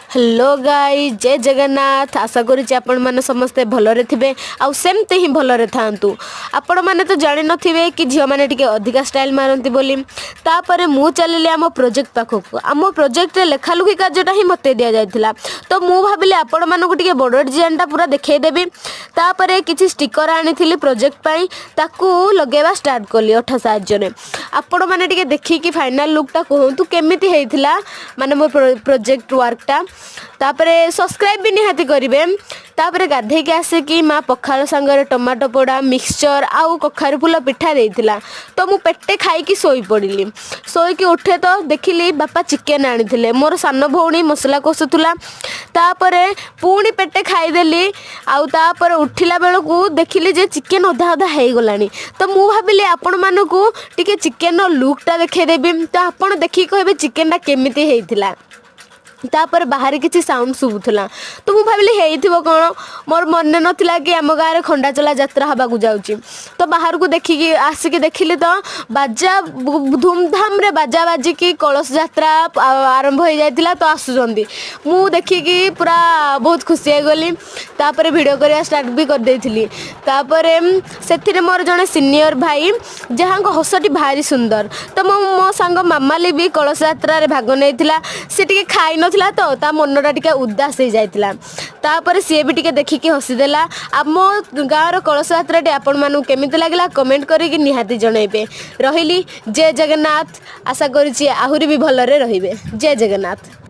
Hello गाई जय जगन्नाथ। आशा करुच्ची आपण मैंने समस्ते भलरे थे आउ सेमती ही भलरे थांतु। आपण मैंने तो जानि नथिबे कि झियो मैंने टिके अधिका स्टाइल मारती बोली। तापरे मु चलिली आम प्रोजेक्ट पाखक। आम प्रोजेक्ट लेखालुखी कार्यटा ही मते दिया जायतिला। तो मु भाबिली आपण मानकु टिके बड़ डिजाइनटा पूरा देखै देबी। तापरे किछि स्टिकर आनिथिली प्रोजेक्ट पई ताकू लगेबा स्टार्ट कली अठा साहाय्य। आपण मैंने टिके देखिकी फाइनल लुकटा कहतु केमिति हेइथिला माने मो प्रोजेक्ट वर्कटा। तापरे सब्सक्राइब भी निहाती करेंगे। तापरे गाधे के आसिकी माँ पखाल सांगरे टमाटो पोड़ा मिक्सचर आउ कखारू फुल पिठा देइथिला। तो मु पेटे खाइकी सोई पड़िली। सोईकी उठे तो देखिली बापा चिकेन आनिथिले। मोर सान भौणी मसला कषुला। तापरे पुणी पेटे खाईदेली। आउ तापरे उठिला बेलकू देखिली जे चिकेन अधा अधा हो गलानी। तो मु भाबिली आपण मानकू टिके चिकेन लुकटा देखैदेबी। तो आपण देखि कहबे चिकेनटा केमिति हेइथिला। तापर बाहर किसी साउंड शुभुला। तो मुझे भाविली हेइथिबो कौन मोर मन नथिला कि आम गाँव खंडाचला यात्रा हवाकू जाऊँगी। तो बाहर को देखिकी आसिकी देखिली तो बाजा धूमधाम रे बाजा बाजिकी कलश यात्रा आरंभ हो जाइतिला। तो आसुचंदी मु देखिकी पूरा बहुत खुशी हो गली। तापर वीडियो करया स्टार्ट भी कर देइथिली। तापरे सेथिरे मोर जने सीनियर भाई जहाँ को हसटी भारी सुंदर। तो मो सांग मामाली भी कलश यात्रा रे भाग नैथिला। से टिके खाई नथिला तो ता मनटा टिके उदास हो जाइतिला। तापर सी भी टिके देखिकी हसीदेला। आम गाँव कलश यात्राटी आपण मानू केमिति लागला कमेंट करिकी निहाती जनइबे। रहिली जय जगन्नाथ। आशा करुच्ची आहुरी भी भलरे रहिबे। जय जगन्नाथ।